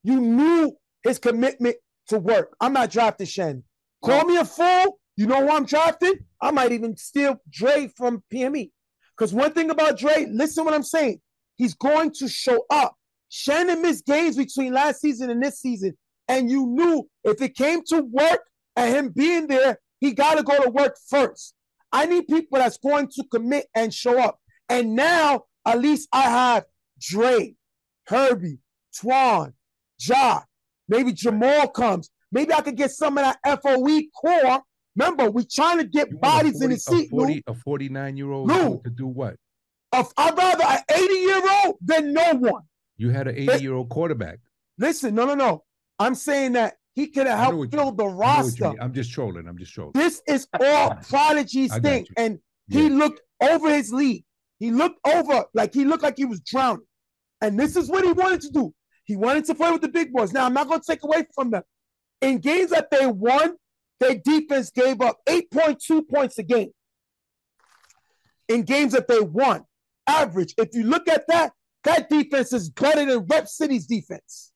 You knew his commitment to work. I'm not drafting Shannon. Call me a fool. You know who I'm drafting? I might even steal Dre from PME. Because one thing about Dre, listen what I'm saying. He's going to show up. Shannon missed games between last season and this season. And you knew if it came to work and him being there, he got to go to work first. I need people that's going to commit and show up. And now, at least I have Dre, Herbie, Twan, Ja. Maybe Jamal comes. Maybe I could get some of that FOE core. Remember, we're trying to get bodies in the seat. A 49-year-old to do what? I'd rather an 80-year-old than no one. You had an 80-year-old quarterback. Listen, no. I'm saying that he could have helped fill the roster. I'm just trolling. This is all Prodigy's thing. And he looked over his league. He looked like he was drowning. And this is what he wanted to do. He wanted to play with the big boys. Now, I'm not going to take away from them. In games that they won, their defense gave up 8.2 points a game. In games that they won, average. If you look at that, that defense is better than Rep City's defense.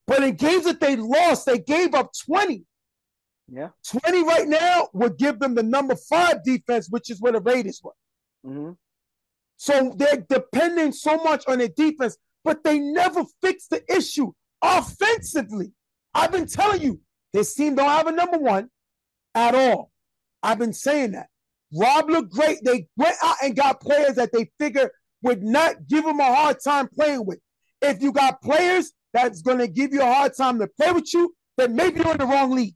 But in games that they lost, they gave up 20. Yeah. 20 right now would give them the number 5 defense, which is where the Raiders were. Mm-hmm. So they're depending so much on their defense, but they never fix the issue offensively. I've been telling you, this team don't have a number 1 at all. I've been saying that. Rob looked great. They went out and got players that they figured would not give them a hard time playing with. If you got players that's going to give you a hard time to play with you, then maybe you're in the wrong league.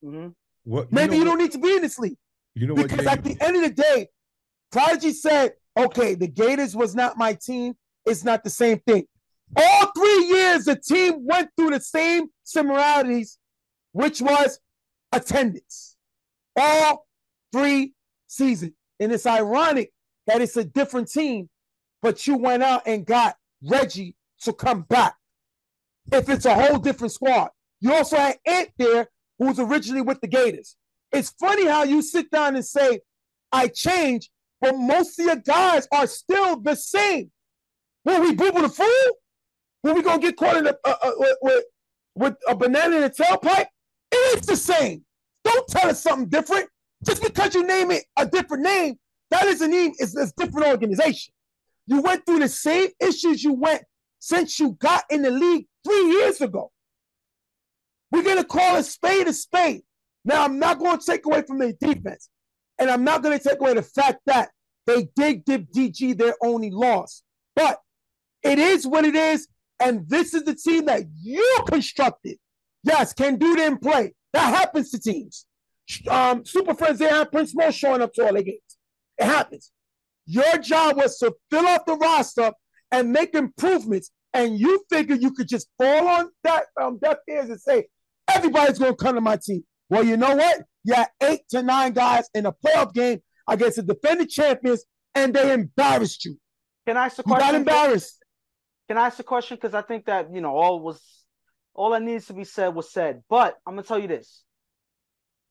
Mm-hmm. Maybe you don't need to be in this league. Because at the end of the day, Prodigy said, okay, the Gators was not my team. It's not the same thing. All 3 years, the team went through the same similarities, which was attendance. All 3 seasons. And it's ironic that it's a different team, but you went out and got Reggie to come back. If it's a whole different squad. You also had Ant there, who was originally with the Gators. It's funny how you sit down and say, I changed, but most of your guys are still the same. Will we boo the fool? Will we going to get caught in with a banana in a tailpipe? It is the same. Don't tell us something different. Just because you name it a different name, that doesn't mean it's a different organization. You went through the same issues you went since you got in the league 3 years ago. going to call a spade a spade. Now, I'm not going to take away from their defense. And I'm not going to take away the fact that they did give DG their only loss. But it is what it is. And this is the team that you constructed. Yes, can do them play. That happens to teams. Super Friends, they have Prince Mo showing up to all their games. It happens. Your job was to fill out the roster and make improvements. And you figured you could just fall on that deaf ears and say, everybody's going to come to my team. Well, you know what? You had 8 to 9 guys in a playoff game against the defending champions, and they embarrassed you. Can I ask a question? You got embarrassed. Can I ask a question? Because I think that, all that needs to be said was said. But I'm going to tell you this.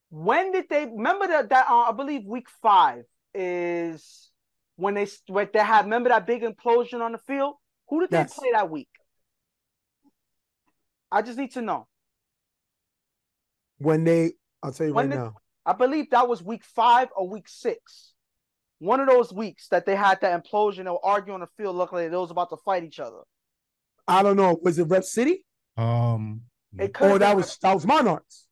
When did they, remember that I believe week 5 is when they had, remember that big implosion on the field? Who did they play that week? I just need to know. I'll tell you right now. I believe that was week 5 or week 6. One of those weeks that they had that implosion, they were arguing on the field, looking like they was about to fight each other. I don't know. Was it Rep City? That was Monarchs.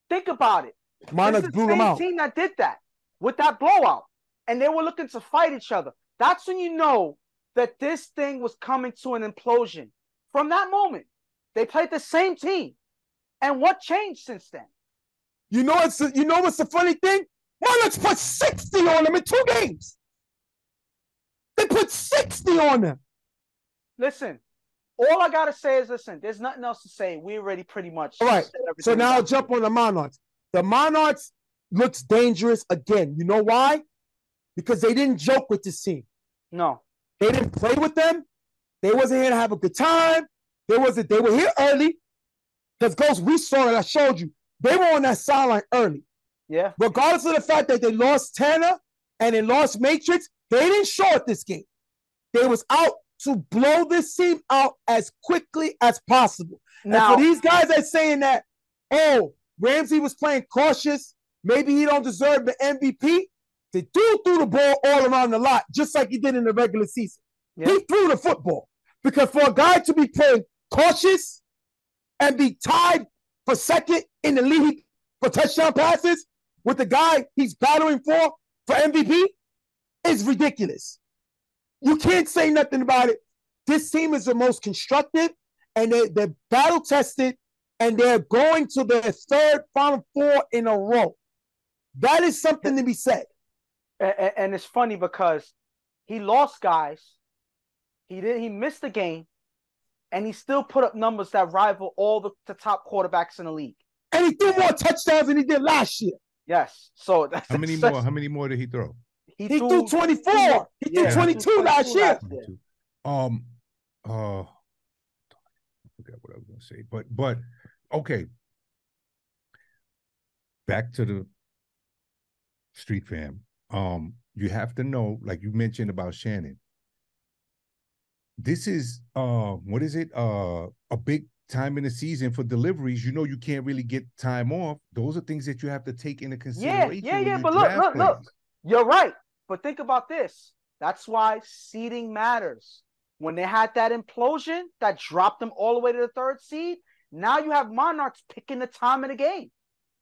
Think about it. Monarchs blew them out. The team that did that with that blowout, and they were looking to fight each other. That's when you know that this thing was coming to an implosion. From that moment, they played the same team. And what changed since then? You know what's the funny thing? Monarchs put 60 on them in 2 games. They put 60 on them. Listen, all I gotta say is, there's nothing else to say. We already pretty much all right. Said everything. So now I'll jump on the Monarchs. The Monarchs looks dangerous again. You know why? Because they didn't joke with this team. No. They didn't play with them. They wasn't here to have a good time. They were here early. Because Ghost, we saw it. I showed you. They were on that sideline early. Yeah. Regardless of the fact that they lost Tanner and they lost Matrix, they didn't show it this game. They was out to blow this team out as quickly as possible. Now, and for these guys that saying that, Ramsey was playing cautious, maybe he don't deserve the MVP, the dude threw the ball all around the lot, just like he did in the regular season. Yeah. He threw the football. Because for a guy to be playing cautious and be tied for second in the league for touchdown passes with the guy he's battling for MVP is ridiculous. You can't say nothing about it. This team is the most constructive, and they're battle-tested, and they're going to their 3rd Final Four in a row. That is something to be said. And it's funny because he lost guys. He missed the game, and he still put up numbers that rival all the top quarterbacks in the league. And he threw more touchdowns than he did last year. Yes. So that's how many more did he throw? He threw 24. He threw 22 last year. I forgot what I was going to say, but okay. Back to the Street Fam. You have to know, like you mentioned about Shannon. This is what is it? A big time in the season for deliveries. You know, you can't really get time off. Those are things that you have to take into consideration. Yeah. But look. You're right. But think about this. That's why seeding matters. When they had that implosion that dropped them all the way to the 3rd seed, now you have Monarchs picking the time of the game.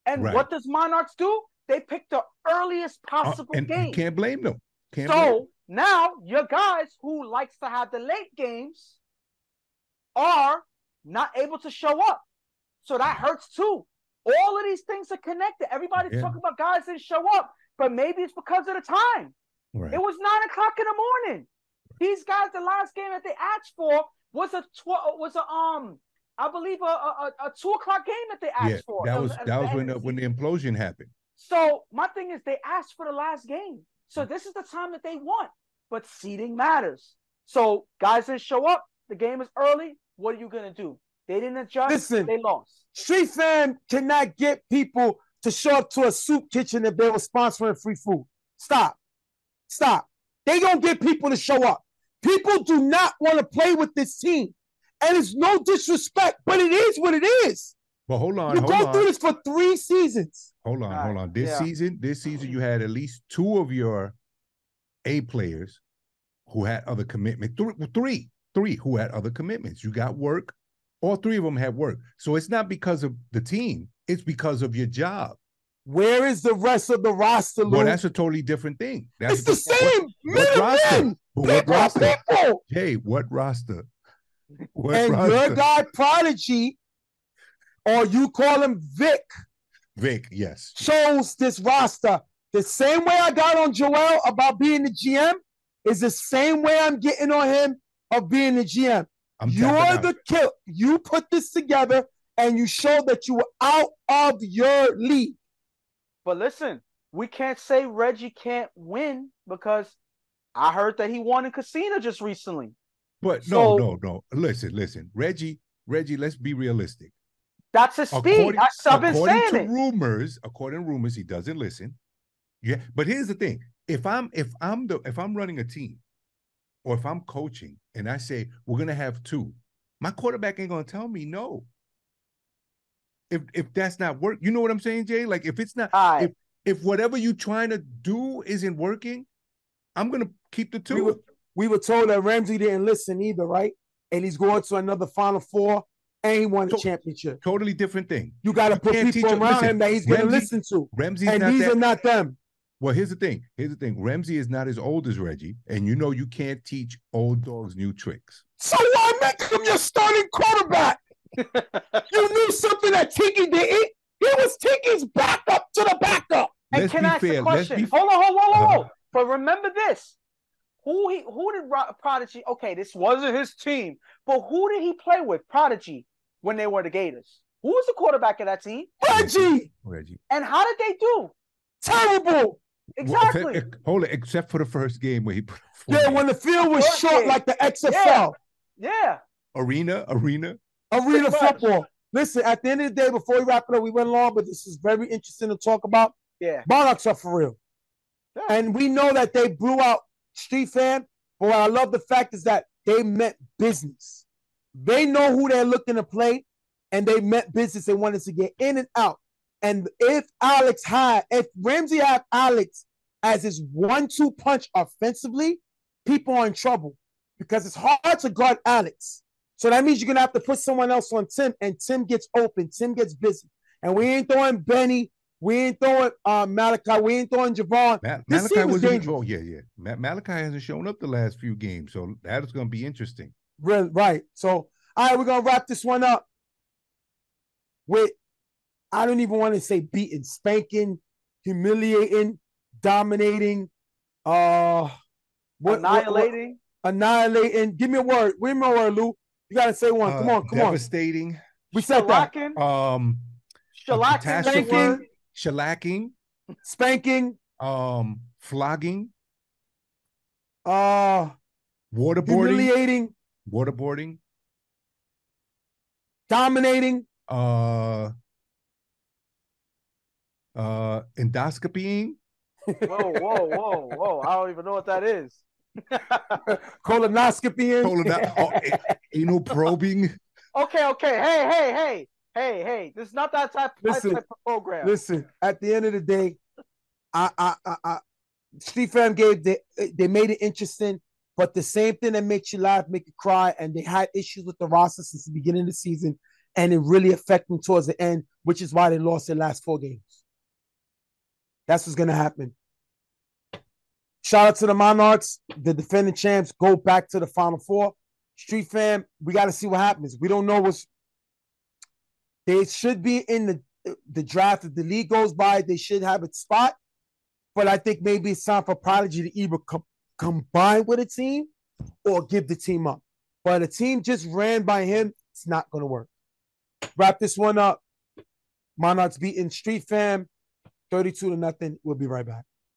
And what does Monarchs do? They pick the earliest possible and game. You can't blame them. Now your guys who likes to have the late games are not able to show up. So that hurts too. All of these things are connected. Everybody's talking about guys that show up, but maybe it's because of the time. Right. It was 9:00 in the morning. These guys, the last game that they asked for was a 2:00 game that they asked for. That was when the implosion happened. So my thing is, they asked for the last game. So this is the time that they want. But seeding matters. So guys didn't show up. The game is early. What are you gonna do? They didn't adjust. Listen, they lost. Street Fam cannot get people to show up to a soup kitchen if they were sponsoring free food. Stop. They gonna get people to show up. People do not want to play with this team. And it's no disrespect, but it is what it is. But hold on. You go through this for 3 seasons. Hold on. This season, you had at least 2 of your A players who had other commitments. Three who had other commitments. You got work All three of them have work. So it's not because of the team. It's because of your job. Where is the rest of the roster, Lou? Well, that's a totally different thing. It's the same. What roster? What roster? People. Hey, what roster? What and roster? your guy Prodigy, or you call him Vic. Vic, yes. Shows this roster. The same way I got on Joel about being the GM is the same way I'm getting on him of being the GM. You're the kill. You put this together and you showed that you were out of your league. But listen, we can't say Reggie can't win because I heard that he won in Casino just recently. But no. Listen. Reggie, let's be realistic. That's his speed. I've been saying it. According to rumors, he doesn't listen. Yeah, but here's the thing: if I'm running a team, or if I'm coaching, and I say we're gonna have two, my quarterback ain't gonna tell me no. If that's not work, you know what I'm saying, Jay? Like if it's not, if whatever you're trying to do isn't working, I'm gonna keep the two. We were told that Ramsey didn't listen either, right? And he's going to another Final Four, and he won a championship. Totally different thing. You got to put people around him that he's going to listen to. Ramsey's and these are not them. Well, here's the thing. Ramsey is not as old as Reggie, and you know you can't teach old dogs new tricks. So why make him your starting quarterback? You knew something that Tiki didn't. He was Tiki's backup to the backup. And can I ask a question? Hold on. But remember this. Who did Prodigy? Okay, this wasn't his team, but who did he play with? Prodigy when they were the Gators. Who was the quarterback of that team? Reggie. And how did they do? Terrible. Exactly. Except for the first game where he put. When the field was short like the XFL. Yeah. Arena football. Listen, at the end of the day, before we wrap it up, we went long, but this is very interesting to talk about. Yeah. Monarchs are for real. Yeah. And we know that they blew out Street Fan, but what I love the fact is that they meant business. They know who they're looking to play, and they meant business and wanted to get in and out. And if Ramsey had Alex as his 1-2 punch offensively, people are in trouble because it's hard to guard Alex. So that means you're going to have to put someone else on Tim, and Tim gets open. Tim gets busy. And we ain't throwing Benny. We ain't throwing Malachi. We ain't throwing Javon. This team is dangerous. Oh, yeah. Malachi hasn't shown up the last few games, so that is going to be interesting. Right. So, all right, we're going to wrap this one up with, I don't even want to say beating, spanking, humiliating, dominating, annihilating. Annihilating. Give me a word. Give me a word, Lou. You got to say one. Come on. Devastating. We said that. Shellacking. Spanking. Flogging. Waterboarding. Humiliating. Dominating. Endoscopying. Whoa. I don't even know what that is. Colonoscopying. Anal probing. Okay. Hey. This is not that type of program. Listen, at the end of the day, Street Fam they made it interesting, but the same thing that makes you laugh, make you cry, and they had issues with the roster since the beginning of the season, and it really affected them towards the end, which is why they lost their last 4 games. That's what's going to happen. Shout out to the Monarchs, the defending champs, go back to the Final Four. Street Fam, we got to see what happens. We don't know they should be in the draft. If the league goes by, they should have a spot. But I think maybe it's time for Prodigy to either combine with a team or give the team up. But a team just ran by him, it's not going to work. Wrap this one up. Monarchs beating Street Fam 32-0. We'll be right back.